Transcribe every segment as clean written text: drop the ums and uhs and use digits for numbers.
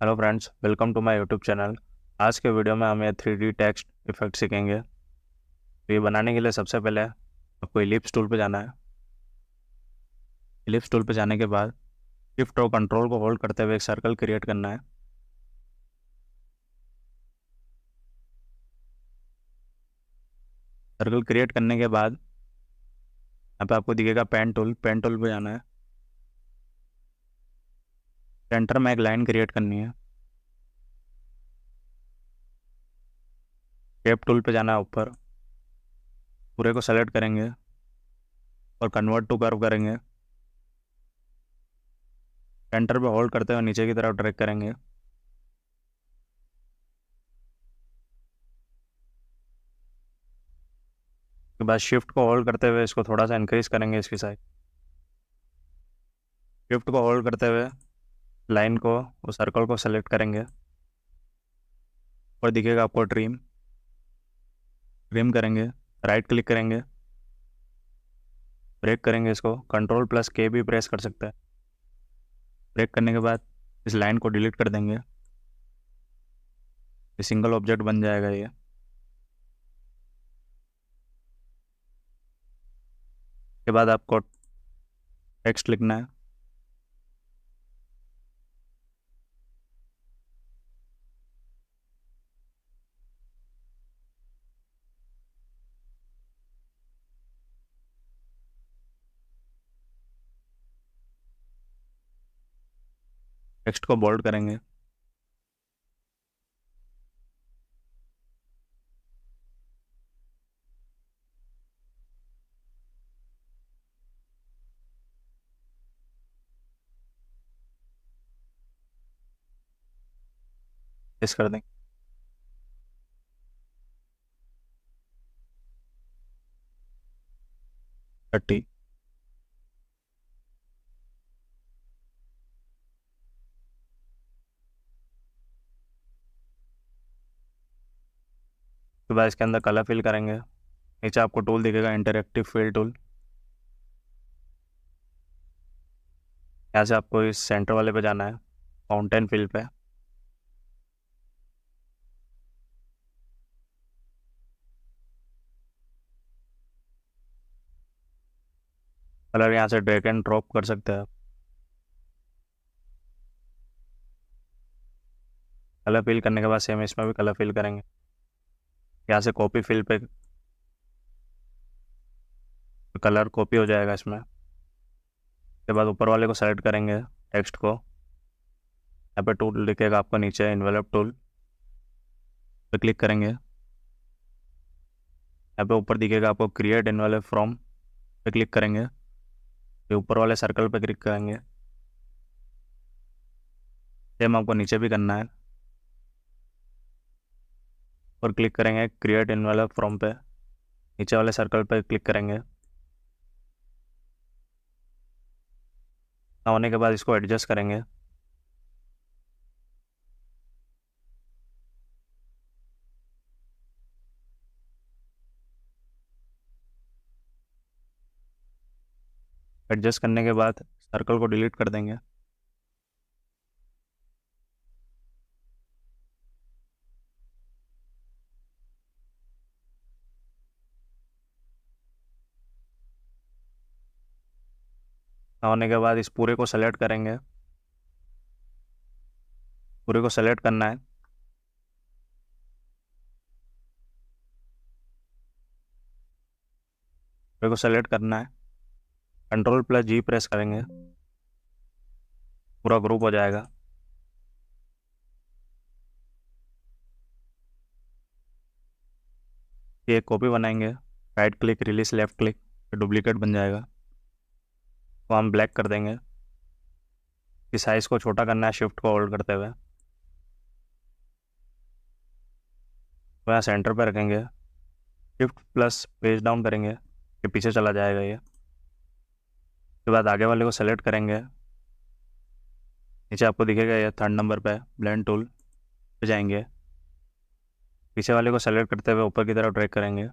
Hello friends, welcome to my YouTube channel. आज के video में हम ये 3D टेक्स्ट इफेक्ट सीखेंगे। तो ये बनाने के लिए सबसे पहले आपको इलिप्स टूल पे जाना है। इलिप्स टूल पे जाने के बाद शिफ्ट और कंट्रोल को होल्ड करते हुए एक सर्कल क्रिएट करना है। सर्कल क्रिएट करने के बाद यहाँ पे आपको दिखेगा पेन टूल पे जाना है। सेंटर में एक लाइन क्रिएट करनी है। शेप टूल पे जाना है, ऊपर पूरे को सेलेक्ट करेंगे और कन्वर्ट टू कर्व करेंगे। सेंटर पे होल्ड करते हुए नीचे की तरफ ड्रैग करेंगे। उसके बाद शिफ्ट को होल्ड करते हुए इसको थोड़ा सा इंक्रीज करेंगे इसकी साइज। शिफ्ट को होल्ड करते हुए लाइन को, उस सर्कल को सेलेक्ट करेंगे और दिखेगा आपको ट्रिम। ट्रिम करेंगे, राइट क्लिक करेंगे, ब्रेक करेंगे, इसको कंट्रोल प्लस के भी प्रेस कर सकते हैं। ब्रेक करने के बाद इस लाइन को डिलीट कर देंगे। ये सिंगल ऑब्जेक्ट बन जाएगा ये। के बाद आपको टेक्स्ट लिखना है। टेक्स्ट को बोल्ड करेंगे। प्रेस कर देंगे। 30। उसके बाद इसके अंदर कलर फिल करेंगे। नीचे आपको टूल दिखेगा, इंटरेक्टिव फिल टूल। यहाँ से आपको इस सेंटर वाले पे जाना है, फाउंटेन फिल पे। कलर यहाँ से ड्रैग एंड ड्रॉप कर सकते हैं। कलर फिल करने के बाद सेम इसमें भी कलर फिल करेंगे। यहाँ से कॉपी फिल पे कलर कॉपी हो जाएगा इसमें। उसके बाद ऊपर वाले को सेलेक्ट करेंगे, टेक्स्ट को। यहाँ पे टूल दिखेगा आपको नीचे, इन्वेलप टूल पे क्लिक करेंगे। यहाँ पे ऊपर दिखेगा आपको क्रिएट इन्वेलप फ्रॉम पे क्लिक करेंगे। फिर ऊपर वाले सर्कल पे क्लिक करेंगे। सेम आपको नीचे भी करना है। और क्लिक करेंगे क्रिएट इन्वेलप फ्रॉम पे, नीचे वाले सर्कल पे क्लिक करेंगे। होने के बाद इसको एडजस्ट करेंगे। एडजस्ट करने के बाद सर्कल को डिलीट कर देंगे। होने के बाद इस पूरे को सेलेक्ट करेंगे। पूरे को सेलेक्ट करना है। पूरे को सेलेक्ट करना है, कंट्रोल प्लस जी प्रेस करेंगे, पूरा ग्रुप हो जाएगा। ये एक कॉपी बनाएंगे, right click, release left click, duplicate बन जाएगा। तो हम ब्लैक कर देंगे। इस साइज़ को छोटा करना है शिफ्ट को होल्ड करते हुए। तो यहाँ सेंटर पे रखेंगे, शिफ्ट प्लस पेज डाउन करेंगे, ये पीछे चला जाएगा ये। उसके बाद आगे वाले को सेलेक्ट करेंगे। नीचे आपको दिखेगा ये थर्ड नंबर पे ब्लेंड टूल पे जाएंगे। पीछे वाले को सेलेक्ट करते हुए ऊपर की तरफ ड्रैग करेंगे।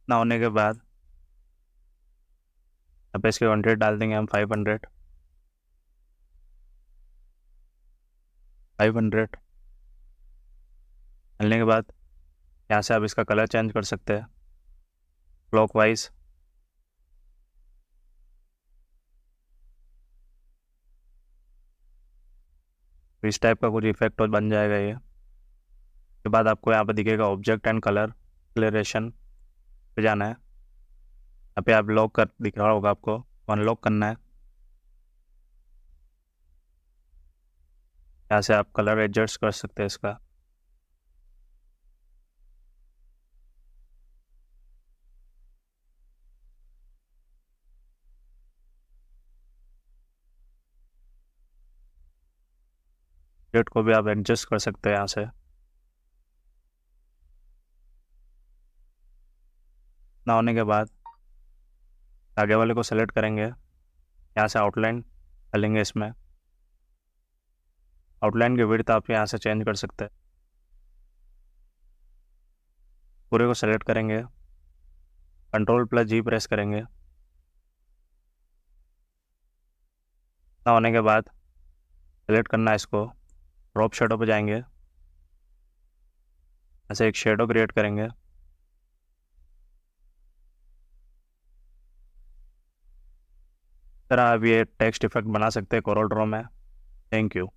ना होने के बाद अब इसके 100 डाल देंगे हम, 500। 500 डालने के बाद यहाँ से आप इसका कलर चेंज कर सकते हैं क्लॉकवाइज। इस टाइप का कुछ इफेक्ट तो बन जाएगा ये। उसके बाद आपको यहाँ पे दिखेगा ऑब्जेक्ट एंड कलर एक्सेलरेशन पे जाना है। यहाँ पे आप लॉक कर दिख रहा होगा आपको, अनलॉक करना है। यहाँ से आप कलर एडजस्ट कर सकते हैं इसका। डेट को भी आप एडजस्ट कर सकते हैं यहाँ से। ना होने के बाद आगे वाले को सेलेक्ट करेंगे, यहाँ से आउटलाइन डालेंगे इसमें। आउटलाइन की विड्थ आप यहाँ से चेंज कर सकते हैं। पूरे को सेलेक्ट करेंगे, Ctrl+G प्रेस करेंगे। ना होने के बाद सेलेक्ट करना है इसको, ड्रॉप शेडो पे जाएंगे, ऐसे एक शेडो क्रिएट करेंगे। तरह आप ये टेक्स्ट इफेक्ट बना सकते हैं कोरल ड्रॉ में। Thank you.